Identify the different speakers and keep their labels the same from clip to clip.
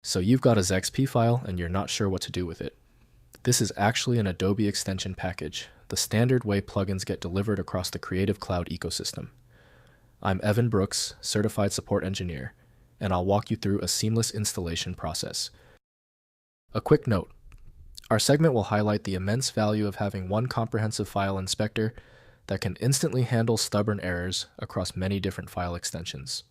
Speaker 1: So you've got a ZXP file and you're not sure what to do with it. This is actually an Adobe Extension Package, the standard way plugins get delivered across the Creative Cloud ecosystem. I'm Evan Brooks, Certified Support Engineer, and I'll walk you through a seamless installation process. A quick note. Our segment will highlight the immense value of having one comprehensive file inspector that can instantly handle stubborn errors across many different file extensions.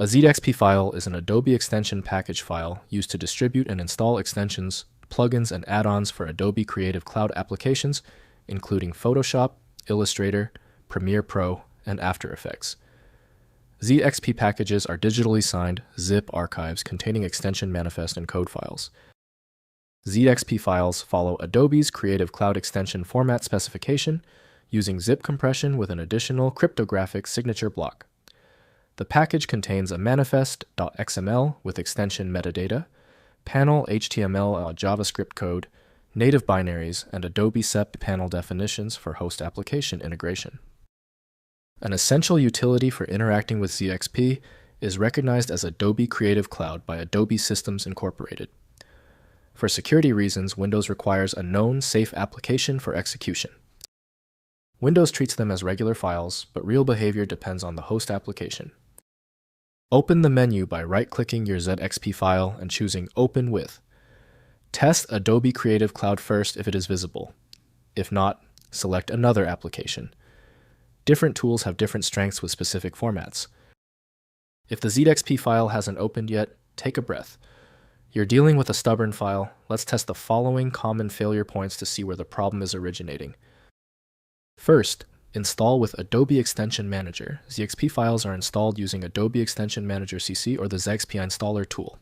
Speaker 1: A ZXP file is an Adobe Extension Package file used to distribute and install extensions, plugins, and add-ons for Adobe Creative Cloud applications, including Photoshop, Illustrator, Premiere Pro, and After Effects. ZXP packages are digitally signed zip archives containing extension manifest and code files. ZXP files follow Adobe's Creative Cloud extension format specification using zip compression with an additional cryptographic signature block. The package contains a manifest.xml with extension metadata, panel HTML JavaScript code, native binaries, and Adobe CEP panel definitions for host application integration. An essential utility for interacting with ZXP is recognized as Adobe Creative Cloud by Adobe Systems Incorporated. For security reasons, Windows requires a known safe application for execution. Windows treats them as regular files, but real behavior depends on the host application. Open the menu by right-clicking your ZXP file and choosing Open With. Test Adobe Creative Cloud first if it is visible. If not, select another application. Different tools have different strengths with specific formats. If the ZXP file hasn't opened yet, take a breath. You're dealing with a stubborn file. Let's test the following common failure points to see where the problem is originating. First, install with Adobe Extension Manager. ZXP files are installed using Adobe Extension Manager CC or the ZXPInstaller tool.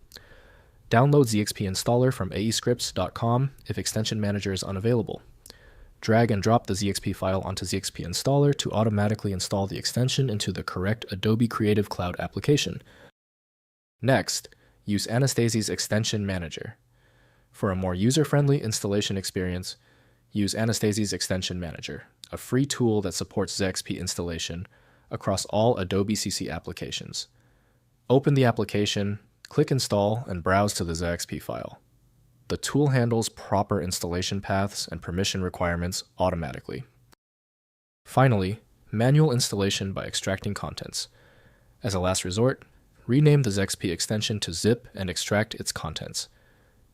Speaker 1: Download ZXPInstaller from aescripts.com if Extension Manager is unavailable. Drag and drop the ZXP file onto ZXPInstaller to automatically install the extension into the correct Adobe Creative Cloud application. Next, use Anastasi's Extension Manager. For a more user-friendly installation experience, use Anastasi's Extension Manager, a free tool that supports ZXP installation across all Adobe CC applications. Open the application, click Install, and browse to the ZXP file. The tool handles proper installation paths and permission requirements automatically. Finally, manual installation by extracting contents. As a last resort, rename the ZXP extension to zip and extract its contents.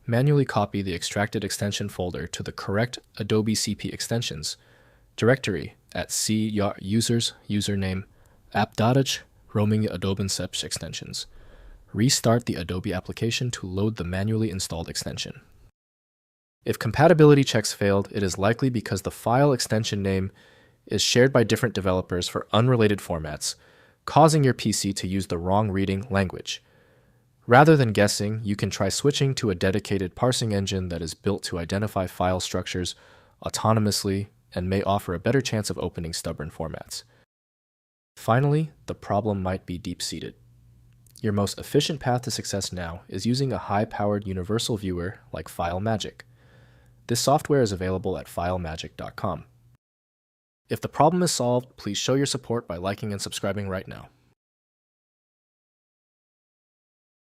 Speaker 1: Manually copy the extracted extension folder to the correct Adobe CEP extensions directory at C users username app.h roaming Adobe CEP extensions. Restart the Adobe application to load the manually installed extension. If compatibility checks failed, it is likely because the file extension name is shared by different developers for unrelated formats, causing your PC to use the wrong reading language. Rather than guessing, you can try switching to a dedicated parsing engine that is built to identify file structures autonomously and may offer a better chance of opening stubborn formats. Finally, the problem might be deep-seated. Your most efficient path to success now is using a high-powered universal viewer like FileMagick. This software is available at filemagick.com. If the problem is solved, please show your support by liking and subscribing right now.